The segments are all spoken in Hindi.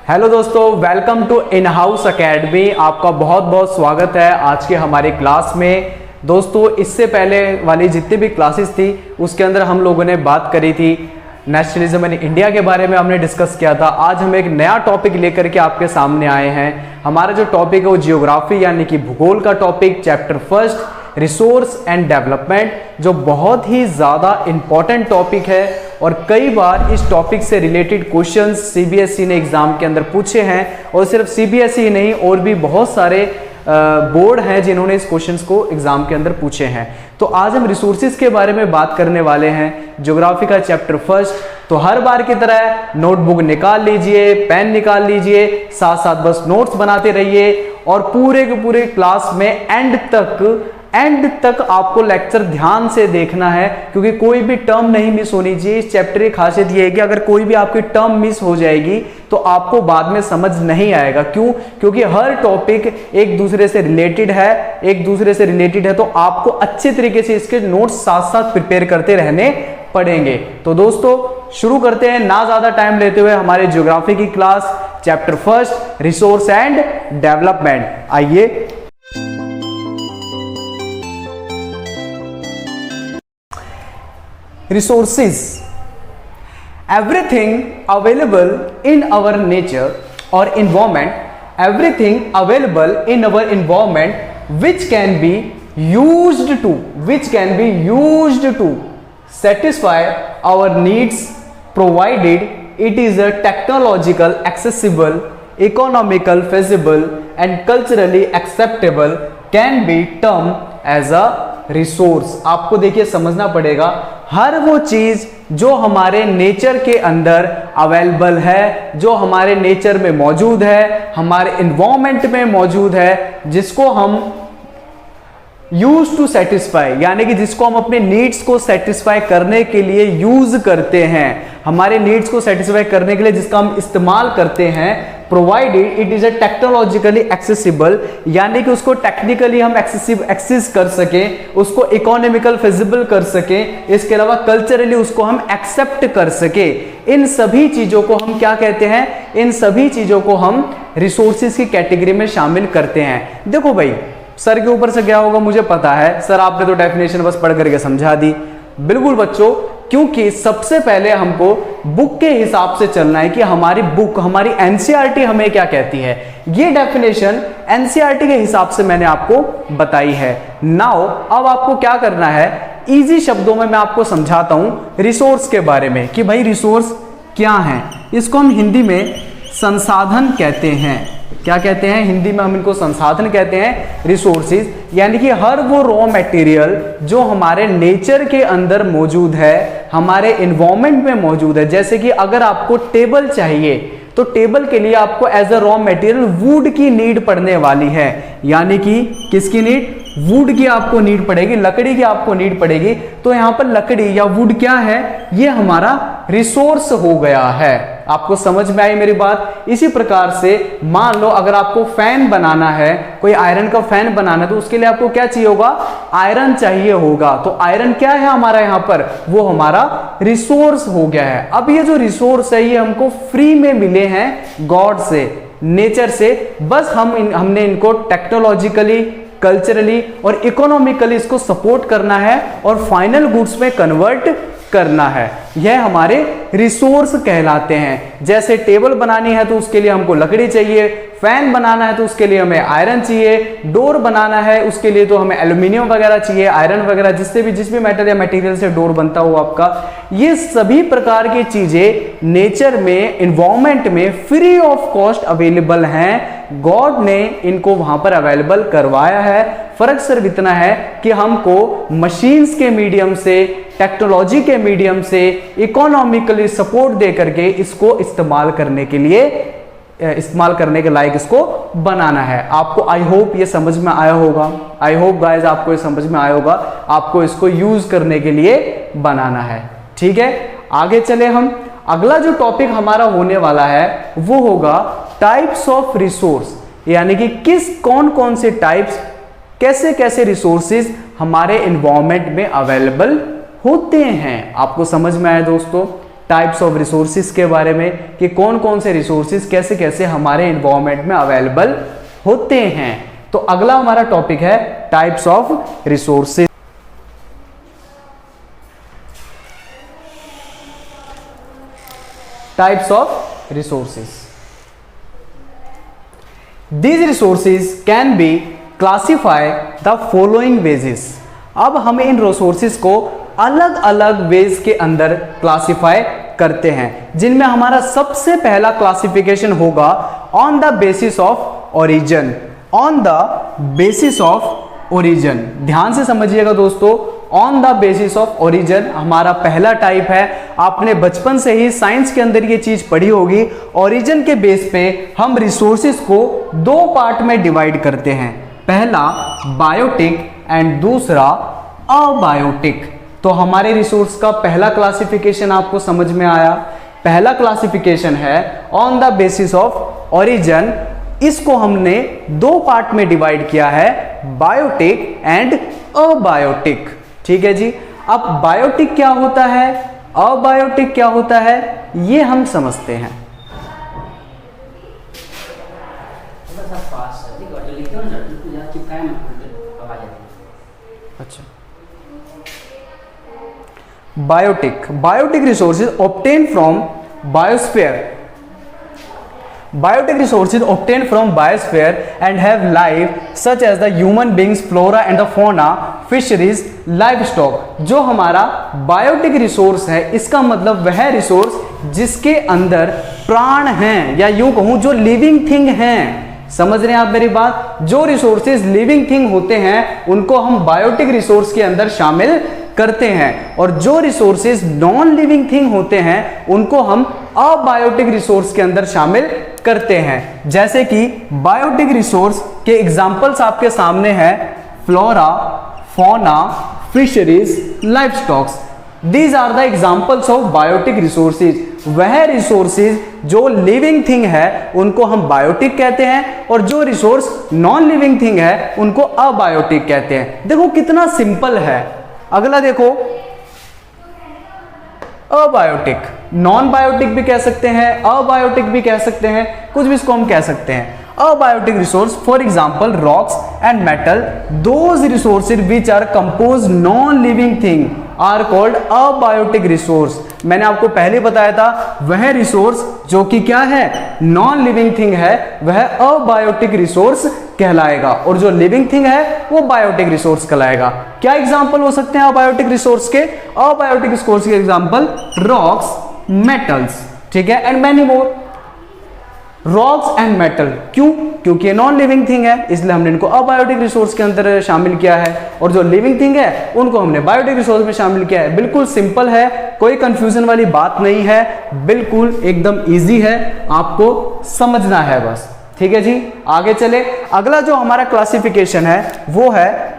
हेलो दोस्तों, welcome to in house academy. आपका बहुत बहुत स्वागत है आज के हमारे क्लास में। दोस्तों, इससे पहले वाली जितनी भी क्लासेस थी उसके अंदर हम लोगों ने बात करी थी नेशनलिज्म इन इंडिया के बारे में, हमने डिस्कस किया था। आज हम एक नया टॉपिक लेकर के आपके सामने आए हैं। हमारा जो टॉपिक है वो जियोग्राफी यानी कि भूगोल का topic, chapter first resource and development, जो बहुत ही ज़्यादा इम्पॉर्टेंट टॉपिक है और कई बार इस टॉपिक से रिलेटेड क्वेश्चंस सीबीएसई ने एग्जाम के अंदर पूछे हैं। और सिर्फ सीबीएसई नहीं, और भी बहुत सारे बोर्ड हैं जिन्होंने इस क्वेश्चंस को एग्जाम के अंदर पूछे हैं। तो आज हम रिसोर्सेज के बारे में बात करने वाले हैं, ज्योग्राफी का चैप्टर फर्स्ट। तो हर बार की तरह नोटबुक निकाल लीजिए, पेन निकाल लीजिए, साथ साथ बस नोट्स बनाते रहिए और पूरे के पूरे क्लास में एंड तक आपको लेक्चर ध्यान से देखना है, क्योंकि कोई भी टर्म नहीं मिस होनी चाहिए। इस चैप्टर की खासियत यह है कि अगर कोई भी आपकी टर्म मिस हो जाएगी तो आपको बाद में समझ नहीं आएगा। क्यों? क्योंकि हर टॉपिक एक दूसरे से रिलेटेड है, तो आपको अच्छे तरीके से इसके नोट्स साथ साथ प्रिपेयर करते रहने पड़ेंगे। तो दोस्तों, शुरू करते हैं ना ज्यादा टाइम लेते हुए हमारे ज्योग्राफी की class, chapter first resource and development. आइए resources, everything available in our nature or environment, everything available in our environment which can be used to satisfy our needs, provided it is a technological accessible, economical feasible and culturally acceptable, can be termed as a resource. आपको देखिए समझना पड़ेगा, हर वो चीज जो हमारे नेचर के अंदर अवेलेबल है, जो हमारे नेचर में मौजूद है, हमारे एनवायरनमेंट में मौजूद है, जिसको हम यूज टू सेटिस्फाई यानी कि जिसको हम अपने नीड्स को सेटिस्फाई करने के लिए यूज करते हैं, हमारे नीड्स को सेटिस्फाई करने के लिए जिसका हम इस्तेमाल करते हैं, provided it is a technologically accessible यानी कि उसको टेक्निकली हम एक्सेस कर सकें, उसको इकोनॉमिकल फिजिबल कर सकें, इसके अलावा कल्चरली उसको हम एक्सेप्ट कर सकें। इन सभी चीजों को हम क्या कहते हैं? इन सभी चीजों को हम रिसोर्सेज की कैटेगरी में शामिल करते हैं। देखो भाई, सर के ऊपर से क्या होगा मुझे पता है, सर आपने तो डेफिनेशन बस पढ़ करके समझा दी। बिल्कुल बच्चों, क्योंकि सबसे पहले हमको बुक के हिसाब से चलना है कि हमारी बुक, हमारी एनसीईआरटी हमें क्या कहती है। ये डेफिनेशन एनसीईआरटी के हिसाब से मैंने आपको बताई है। नाउ अब आपको क्या करना है, इजी शब्दों में मैं आपको समझाता हूं रिसोर्स के बारे में कि भाई रिसोर्स क्या है। इसको हम हिंदी में संसाधन कहते हैं। क्या कहते हैं? हिंदी में हम इनको संसाधन कहते हैं, रिसोर्सेज। यानी कि हर वो रॉ मटेरियल जो हमारे नेचर के अंदर मौजूद है, हमारे एनवायरनमेंट में मौजूद है। जैसे कि अगर आपको टेबल चाहिए तो टेबल के लिए आपको as a raw material wood की नीड पड़ने वाली है। यानी कि किसकी नीड? वुड की आपको नीड पड़ेगी, लकड़ी की आपको नीड पड़ेगी। तो यहां पर लकड़ी या वुड क्या है? ये हमारा रिसोर्स हो गया है। आपको समझ में आई मेरी बात? इसी प्रकार से मान लो अगर आपको फैन बनाना है, कोई आयरन का फैन बनाना है, तो उसके लिए आपको क्या चाहिए होगा? आयरन चाहिए होगा। तो आयरन क्या है हमारा यहाँ पर? वो हमारा रिसोर्स हो गया है। अब ये जो रिसोर्स है ये हमको फ्री में मिले हैं गॉड से, नेचर से। बस हमने इनको टेक्नोलॉजिकली, कल्चरली और इकोनॉमिकली इसको सपोर्ट करना है और फाइनल गुड्स में कन्वर्ट करना है। यह हमारे रिसोर्स कहलाते हैं। जैसे टेबल बनानी है तो उसके लिए हमको लकड़ी चाहिए, फैन बनाना है तो उसके लिए हमें आयरन चाहिए, डोर बनाना है उसके लिए तो हमें एल्यूमिनियम वगैरह चाहिए, आयरन वगैरह, जिस भी मेटल या मटेरियल से डोर बनता हो आपका। ये सभी प्रकार की चीजें नेचर में, एनवायरनमेंट में फ्री ऑफ कॉस्ट अवेलेबल हैं। गॉड ने इनको वहां पर अवेलेबल करवाया है। फर्क सिर्फ इतना है कि हमको मशीन्स के मीडियम से, टेक्नोलॉजी के मीडियम से इकोनॉमिकली सपोर्ट दे करके इसको इस्तेमाल करने के लायक इसको बनाना है। आपको आई होप ये समझ में आया होगा। आई होप गाइस आपको ये समझ में आया होगा। आपको इसको यूज करने के लिए बनाना है। ठीक है, आगे चले हम। अगला जो टॉपिक हमारा होने वाला है वो होगा टाइप्स ऑफ रिसोर्स, यानी कि कौन कौन से टाइप्स, कैसे कैसे रिसोर्सेज हमारे एनवायरनमेंट में अवेलेबल होते हैं। आपको समझ में आया दोस्तों? टाइप्स ऑफ रिसोर्सेज के बारे में कि कौन कौन से रिसोर्सेज कैसे कैसे हमारे इन्वायरमेंट में अवेलेबल होते हैं। तो अगला हमारा टॉपिक है types of resources. Types of resources, these resources can be classified the following ways। अब हम इन रिसोर्सेज को अलग अलग वेज के अंदर क्लासिफाई करते हैं, जिनमें हमारा सबसे पहला क्लासिफिकेशन होगा on the basis of origin. On the basis of origin, ध्यान से समझिएगा दोस्तों, on the basis of origin हमारा पहला टाइप है। आपने बचपन से ही साइंस के अंदर ये चीज पढ़ी होगी। ओरिजिन के बेस पे हम रिसोर्सेज को दो पार्ट में डिवाइड करते हैं, पहला बायोटिक एंड दूसरा अबायोटिक। तो हमारे रिसोर्स का पहला क्लासिफिकेशन आपको समझ में आया। पहला क्लासिफिकेशन है on the basis of origin. इसको हमने दो पार्ट में डिवाइड किया है, बायोटिक एंड अबायोटिक। ठीक है जी। अब बायोटिक क्या होता है, अबायोटिक क्या होता है, ये हम समझते हैं। अच्छा, biotic resources obtain from biosphere. Biotic resources obtained from biosphere and have life such as the human beings, flora and the fauna, fisheries, livestock। जो हमारा बायोटिक रिसोर्स है, इसका मतलब वह रिसोर्स जिसके अंदर प्राण हैं, या यूं कहूं जो लिविंग थिंग हैं। समझ रहे हैं आप मेरी बात? जो रिसोर्सेज लिविंग थिंग होते हैं उनको हम बायोटिक रिसोर्स के अंदर शामिल करते हैं, और जो रिसोर्सेज नॉन लिविंग थिंग होते हैं उनको हम अबायोटिक रिसोर्स के अंदर शामिल करते हैं। जैसे कि बायोटिक रिसोर्स के एग्जांपल्स आपके सामने हैं, flora, fauna, fisheries, livestocks. These are the examples of biotic resources. वह रिसोर्सेज जो लिविंग थिंग है उनको हम बायोटिक कहते हैं, और जो रिसोर्स नॉन लिविंग थिंग है उनको अबायोटिक कहते हैं। देखो कितना सिंपल है। अगला देखो, अबायोटिक, नॉन बायोटिक भी कह सकते हैं, अबायोटिक भी कह सकते हैं, कुछ भी इसको हम कह सकते हैं। Abiotic resource, for example rocks and metal, those resources which are compose non living thing are called abiotic resource. मैंने आपको पहले बताया था, वह रिसोर्स जो कि क्या है, नॉन लिविंग थिंग है, वह अबायोटिक रिसोर्स कहलाएगा, और जो लिविंग थिंग है वो बायोटिक रिसोर्स कहलाएगा। क्या एग्जांपल हो सकते हैं अबायोटिक रिसोर्स के? अबायोटिक रिसोर्स के एग्जांपल रॉक्स, मेटल्स, ठीक है, and many more. Rocks and metal, क्यों? क्योंकि ये नॉन लिविंग थिंग है, इसलिए हमने इनको अबायोटिक रिसोर्स के अंदर शामिल किया है, और जो लिविंग थिंग है उनको हमने बायोटिक रिसोर्स में शामिल किया है। बिल्कुल सिंपल है, कोई कंफ्यूजन वाली बात नहीं है, बिल्कुल एकदम इजी है, आपको समझना है बस। ठीक है जी, आगे चले। अगला जो हमारा क्लासिफिकेशन है वो है,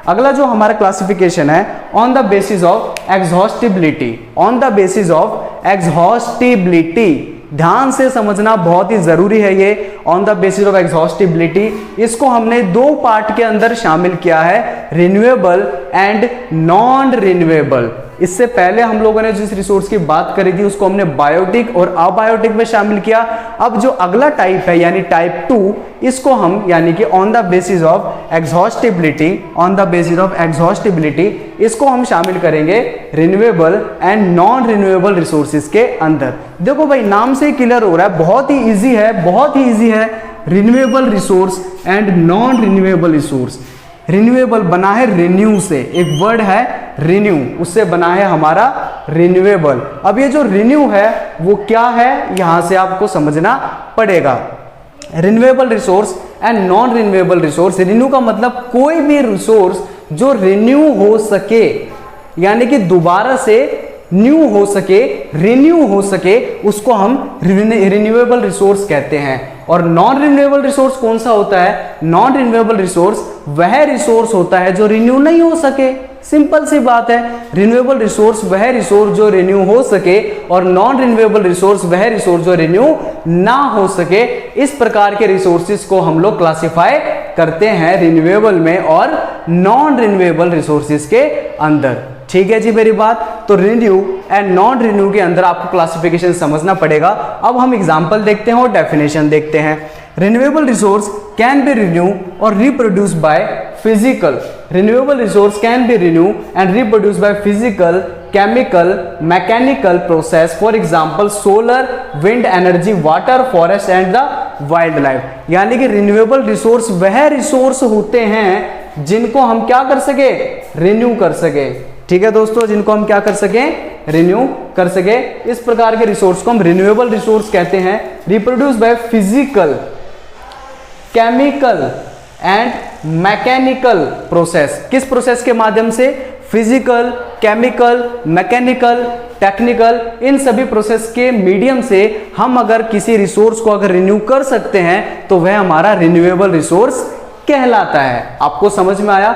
अगला जो हमारा क्लासिफिकेशन है on the basis of exhaustibility. On the basis of exhaustibility, ध्यान से समझना बहुत ही जरूरी है ये। On the basis of exhaustibility, इसको हमने दो पार्ट के अंदर शामिल किया है, रिन्यूएबल एंड नॉन रिन्यूएबल। इससे पहले हम लोगों ने जिस रिसोर्स की बात करी थी उसको हमने बायोटिक और अबायोटिक में शामिल किया। अब जो अगला टाइप है यानी टाइप 2, इसको हम यानी कि on the basis of exhaustibility, on the basis of exhaustibility, इसको हम शामिल करेंगे renewable and non renewable resources के अंदर। देखो भाई, नाम से क्लियर हो रहा है, बहुत ही इजी है, बहुत ही इजी है। Renewable resource and non renewable resource. Renewable बना है रिन्यू से, एक वर्ड है रिन्यू, उससे बना है हमारा रिन्यूएबल। अब ये जो रिन्यू है वो क्या है, यहां से आपको समझना पड़ेगा। Renewable resource and non renewable resource. Renew का मतलब कोई भी रिसोर्स जो रिन्यू हो सके, यानी कि दोबारा से न्यू हो सके, रिन्यू हो सके, उसको हम रिन्यूएबल रिसोर्स कहते हैं। और नॉन रिन्यूएबल रिसोर्स कौन सा होता है? नॉन रिन्यूएबल रिसोर्स वह रिसोर्स होता है जो रिन्यू नहीं हो सके। सिंपल सी बात है, रिन्यूएबल रिसोर्स वह रिसोर्स जो रिन्यू हो सके, और नॉन रिन्यूएबल रिसोर्स वह रिसोर्स जो रिन्यू ना हो सके। इस प्रकार के रिसोर्सेज को हम लोग क्लासिफाई करते हैं रिन्यूएबल में और नॉन रिन्यूएबल रिसोर्सेज के अंदर। ठीक है जी मेरी बात। तो रिन्यू एंड नॉन रिन्यू के अंदर आपको क्लासिफिकेशन समझना पड़ेगा। अब हम एग्जांपल देखते हैं और डेफिनेशन देखते हैं। Renewable resource can be renew और reproduce by physical. Renewable resource can be renew and reproduce by physical, chemical, mechanical process, for example solar, wind energy, water, forest and the wild life. यानी कि रिन्यूएबल रिसोर्स वह रिसोर्स होते हैं जिनको हम क्या कर सके, रिन्यू कर सके। ठीक है दोस्तों, जिनको हम क्या कर सके, रिन्यू कर सके। इस प्रकार के रिसोर्स को हम रिन्यूएबल रिसोर्स कहते हैं। Reproduce by physical, chemical and mechanical process. किस प्रोसेस के माध्यम से, फिजिकल, केमिकल, मैकेनिकल, टेक्निकल, इन सभी प्रोसेस के मीडियम से हम अगर किसी रिसोर्स को अगर रिन्यू कर सकते हैं तो वह हमारा रिन्यूएबल रिसोर्स कहलाता है। आपको समझ में आया?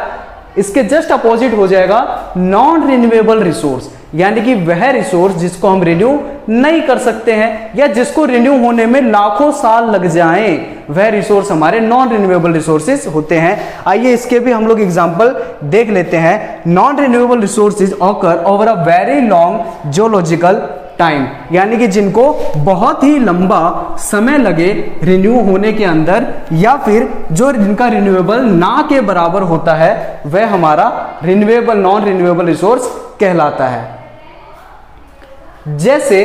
इसके जस्ट अपोजिट हो जाएगा नॉन रिन्यूएबल रिसोर्स, यानी कि वह रिसोर्स जिसको हम रिन्यू नहीं कर सकते हैं या जिसको रिन्यू होने में लाखों साल लग जाएं, वह रिसोर्स हमारे नॉन रिन्यूएबल रिसोर्सेज होते हैं। आइए इसके भी हम लोग एग्जांपल देख लेते हैं। Non renewable resources occur over a very long geological time, यानी कि जिनको बहुत ही लंबा समय लगे रिन्यू होने के अंदर, या फिर जो जिनका रिन्यूएबल ना के बराबर होता है, वह हमारा रिन्यूएबल नॉन रिन्यूएबल रिसोर्स कहलाता है। जैसे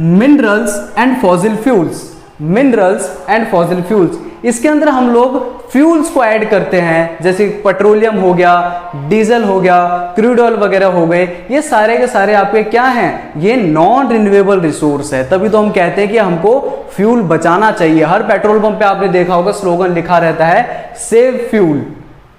minerals and fossil fuels. Minerals and fossil fuels, इसके अंदर हम लोग फ्यूल्स को ऐड करते हैं, जैसे पेट्रोलियम हो गया, डीजल हो गया, क्रूड ऑयल वगैरह हो गए। ये सारे के सारे आपके क्या हैं, ये नॉन रिन्यूएबल रिसोर्स है। तभी तो हम कहते हैं कि हमको फ्यूल बचाना चाहिए। हर पेट्रोल पंप पे आपने देखा होगा स्लोगन लिखा रहता है, सेव फ्यूल,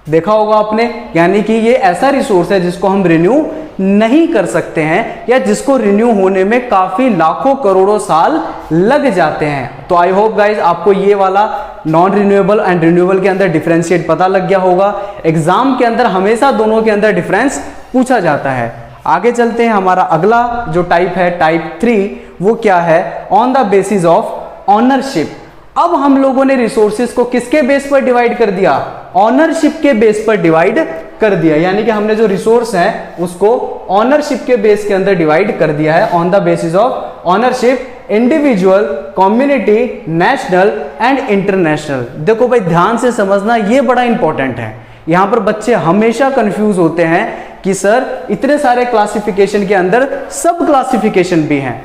देखा होगा आपने। यानी कि ये ऐसा रिसोर्स है जिसको हम रिन्यू नहीं कर सकते हैं या जिसको रिन्यू होने में काफी लाखों करोड़ों साल लग जाते हैं। तो आई होप गाइज आपको ये वाला नॉन रिन्यूएबल एंड रिन्यूएबल के अंदर डिफरेंशिएट पता लग गया होगा। एग्जाम के अंदर हमेशा दोनों के अंदर डिफरेंस पूछा जाता है। आगे चलते हैं। हमारा अगला जो टाइप है, टाइप 3, वो क्या है, on the basis of ownership. अब हम लोगों ने रिसोर्सेज को किसके बेस पर डिवाइड कर दिया, ऑनरशिप के बेस पर डिवाइड कर दिया। यानी कि हमने जो रिसोर्स है उसको ऑनरशिप के बेस के अंदर डिवाइड कर दिया है। On the basis of ownership, individual, community, national and international. देखो भाई ध्यान से समझना, ये बड़ा इंपॉर्टेंट है। यहां पर बच्चे हमेशा कंफ्यूज होते हैं कि सर इतने सारे क्लासिफिकेशन के अंदर सब क्लासिफिकेशन भी हैं।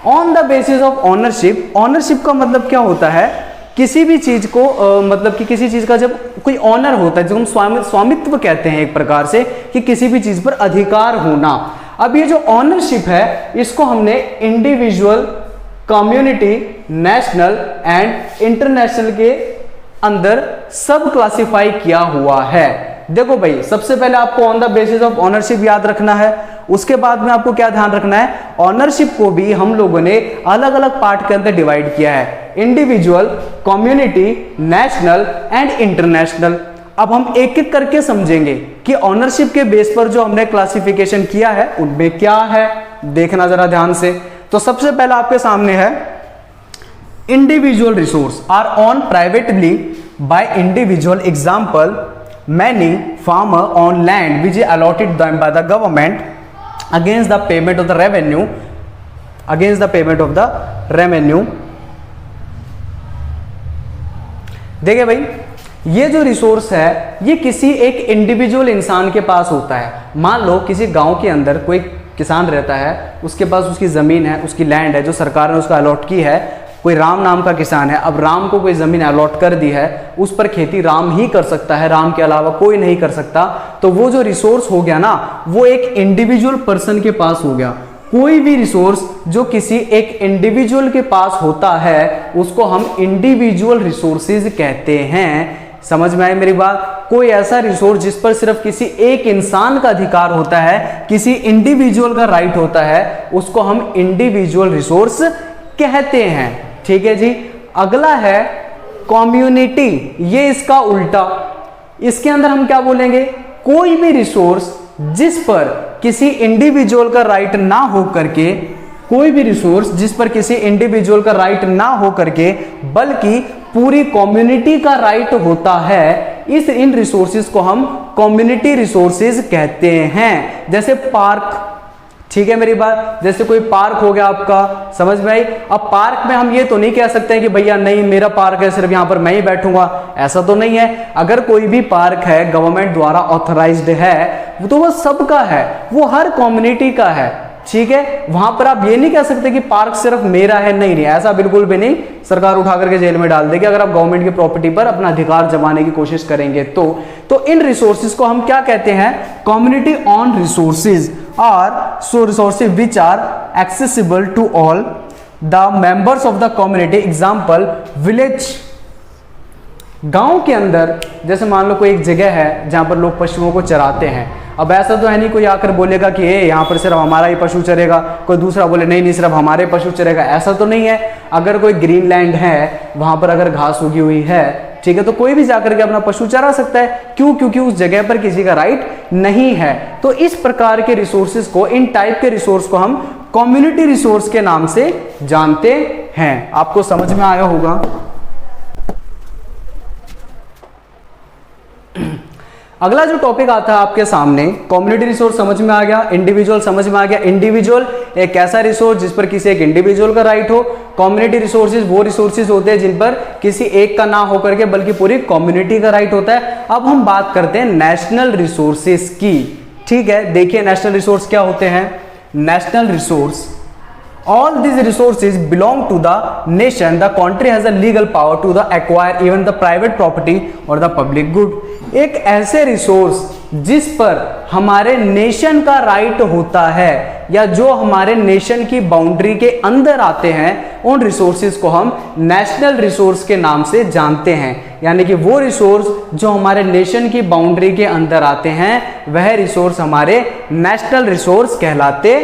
On the basis of ownership, ownership का मतलब क्या होता है, किसी भी चीज को मतलब कि किसी चीज का जब कोई ऑनर होता है, जो हम स्वामित्व कहते हैं एक प्रकार से, कि किसी भी चीज पर अधिकार होना। अब ये जो ऑनरशिप है इसको हमने individual, community, national and international के अंदर सब क्लासिफाई किया हुआ है। देखो भाई सबसे पहले आपको on the basis of ownership याद रखना है। उसके बाद में आपको क्या ध्यान रखना है, ऑनरशिप को भी हम लोगों ने अलग अलग पार्ट के अंदर डिवाइड किया है, individual, community, national and international. अब हम एक एक करके समझेंगे कि ऑनरशिप के बेस पर जो हमने क्लासिफिकेशन किया है उनमें क्या है, देखना जरा ध्यान से। तो सबसे पहला आपके सामने है, individual resource are owned privately by individual. Example, many farmer on land which is allotted them by the government against the payment of the revenue, against the payment of the revenue। देखिए भाई ये जो रिसोर्स है ये किसी एक इंडिविजुअल इंसान के पास होता है। मान लो किसी गांव के अंदर कोई किसान रहता है, उसके पास उसकी जमीन है, उसकी लैंड है जो सरकार ने उसको अलॉट की है। कोई राम नाम का किसान है, अब राम को कोई जमीन अलॉट कर दी है, उस पर खेती राम ही कर सकता है, राम के अलावा कोई नहीं कर सकता। तो वो जो रिसोर्स हो गया ना, वो एक इंडिविजुअल पर्सन के पास हो गया। कोई भी रिसोर्स जो किसी एक इंडिविजुअल के पास होता है उसको हम इंडिविजुअल रिसोर्सेज कहते हैं। समझ में आई मेरी बात? कोई ऐसा रिसोर्स जिस पर सिर्फ किसी एक इंसान का अधिकार होता है, किसी इंडिविजुअल का राइट होता है, उसको हम इंडिविजुअल रिसोर्स कहते हैं। ठीक है जी। अगला है कम्युनिटी, ये इसका उल्टा। इसके अंदर हम क्या बोलेंगे, कोई भी रिसोर्स जिस पर किसी इंडिविजुअल का राइट ना हो करके, कोई भी रिसोर्स जिस पर किसी इंडिविजुअल का राइट ना हो करके बल्कि पूरी कम्युनिटी का राइट होता है, इन रिसोर्सेज को हम कम्युनिटी रिसोर्सेज कहते हैं। जैसे पार्क, ठीक है मेरी बात, जैसे कोई पार्क हो गया आपका, समझ में आई। अब पार्क में हम ये तो नहीं कह सकते हैं कि भैया नहीं मेरा पार्क है सिर्फ यहां पर मैं ही बैठूंगा, ऐसा तो नहीं है। अगर कोई भी पार्क है गवर्नमेंट द्वारा ऑथराइज्ड है तो वो सबका है, वो हर कम्युनिटी का है, ठीक है। वहां पर आप ये नहीं कह सकते कि पार्क सिर्फ मेरा है, नहीं ऐसा बिल्कुल भी नहीं, सरकार उठा करके जेल में डाल देगी अगर आप गवर्नमेंट की प्रॉपर्टी पर अपना अधिकार जमाने की कोशिश करेंगे तो इन रिसोर्सेज को हम क्या कहते हैं, community owned resources are so resources which are accessible to all the members of the community. Example village, गांव के अंदर जैसे मान लो कोई एक जगह है जहां पर लोग पशुओं को चराते हैं। अब ऐसा तो है नहीं कोई आकर बोलेगा कि यहाँ पर सिर्फ हमारा ही पशु चरेगा, कोई दूसरा बोले नहीं सिर्फ हमारे पशु चरेगा, ऐसा तो नहीं है। अगर कोई ग्रीन लैंड है वहां पर अगर घास उगी हुई है, ठीक है, तो कोई भी जाकर के अपना पशु चरा सकता है। क्यों? क्योंकि उस जगह पर किसी का राइट नहीं है। तो इस प्रकार के रिसोर्सेज को, इन टाइप के रिसोर्स को हम कम्युनिटी रिसोर्स के नाम से जानते हैं। आपको समझ में आया होगा। अगला जो टॉपिक आता है आपके सामने, कम्युनिटी रिसोर्स समझ में आ गया, इंडिविजुअल समझ में आ गया। इंडिविजुअल एक ऐसा रिसोर्स जिस पर किसी एक इंडिविजुअल का राइट हो। कम्युनिटी रिसोर्सेज वो रिसोर्सेज होते हैं जिन पर किसी एक का ना होकर के बल्कि पूरी कम्युनिटी का राइट होता है। अब हम बात करते हैं नेशनल रिसोर्सेज की, ठीक है। देखिए नेशनल रिसोर्स क्या होते हैं। National resource, all these resources belong to the nation. The country has a legal power to the acquire even the private property or the public good. एक ऐसे रिसोर्स जिस पर हमारे नेशन का राइट होता है या जो हमारे नेशन की बाउंड्री के अंदर आते हैं, उन रिसोर्सेज को हम नेशनल रिसोर्स के नाम से जानते हैं। यानी कि वो रिसोर्स जो हमारे नेशन की बाउंड्री के अंदर आते हैं वह रिसोर्स हमारे नेशनल रिसोर्स कहलाते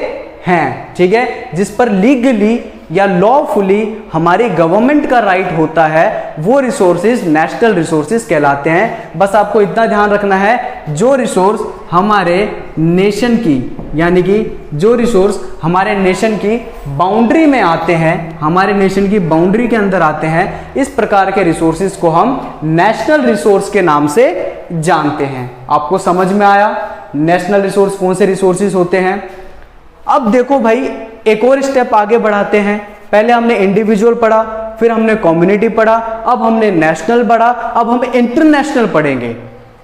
हैं, ठीक है। जिस पर लीगली या लॉफुली हमारी गवर्नमेंट का राइट होता है वो रिसोर्सेज नेशनल रिसोर्सेज कहलाते हैं। बस आपको इतना ध्यान रखना है, जो रिसोर्स हमारे नेशन की, यानी कि जो रिसोर्स हमारे नेशन की बाउंड्री में आते हैं, हमारे नेशन की बाउंड्री के अंदर आते हैं, इस प्रकार के रिसोर्सेज को हम नेशनल रिसोर्स के नाम से जानते हैं। आपको समझ में आया नेशनल रिसोर्स कौन से रिसोर्सेज होते हैं। अब देखो भाई एक और स्टेप आगे बढ़ाते हैं। पहले हमने इंडिविजुअल पढ़ा, फिर हमने कम्युनिटी पढ़ा, अब हमने नेशनल पढ़ा, अब हम इंटरनेशनल पढ़ेंगे।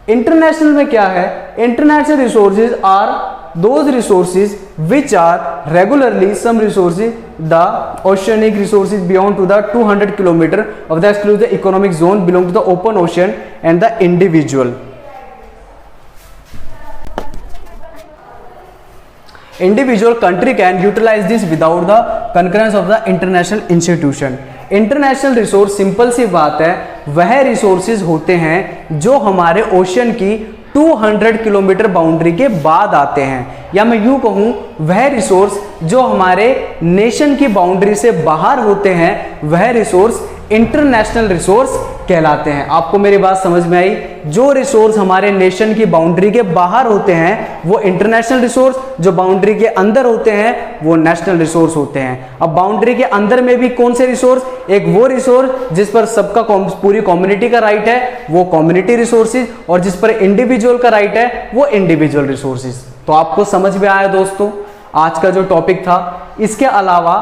इंटरनेशनल में क्या है? International resources are those resources which are regularly some resources the oceanic resources beyond to the 200 kilometer of the exclusive economic zone belong to the open ocean and the individual. Individual country can utilize this without the concurrence of the international institution. International resource simple सी बात है, वह रिसोर्सेज होते हैं जो हमारे ओशन की 200 किलोमीटर बाउंड्री के बाद आते हैं, या मैं यूं कहूं वह रिसोर्स जो हमारे नेशन की बाउंड्री से बाहर होते हैं वह रिसोर्स इंटरनेशनल रिसोर्स कहलाते हैं। आपको मेरी बात समझ में आई? जो रिसोर्स हमारे नेशन की बाउंड्री के बाहर होते हैं वो इंटरनेशनल रिसोर्स, जो बाउंड्री के अंदर होते हैं वो नेशनल रिसोर्स होते हैं। अब बाउंड्री के अंदर में भी कौन से रिसोर्स? एक वो रिसोर्स जिस पर सबका पूरी कम्युनिटी का राइट है वो कम्युनिटी रिसोर्सेज, और जिस पर इंडिविजुअल का राइट है वो इंडिविजुअल रिसोर्सेज। तो आपको समझ में आया दोस्तों आज का जो टॉपिक था। इसके अलावा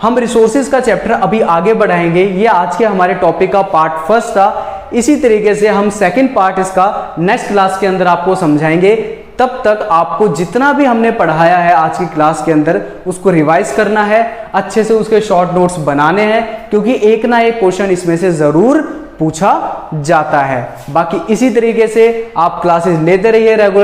हम रिसोर्सेज का चैप्टर अभी आगे बढ़ाएंगे, ये आज के हमारे टॉपिक का पार्ट फर्स्ट था। इसी तरीके से हम सेकंड पार्ट इसका नेक्स्ट क्लास के अंदर आपको समझाएंगे। तब तक आपको जितना भी हमने पढ़ाया है आज की क्लास के अंदर उसको रिवाइज करना है, अच्छे से उसके शॉर्ट नोट्स बनाने हैं, क्योंकि एक ना एक क्वेश्चन इसमें से जरूर पूछा जाता है। बाकी इसी तरीके से आप क्लासेस लेते रहिए रेगुलर।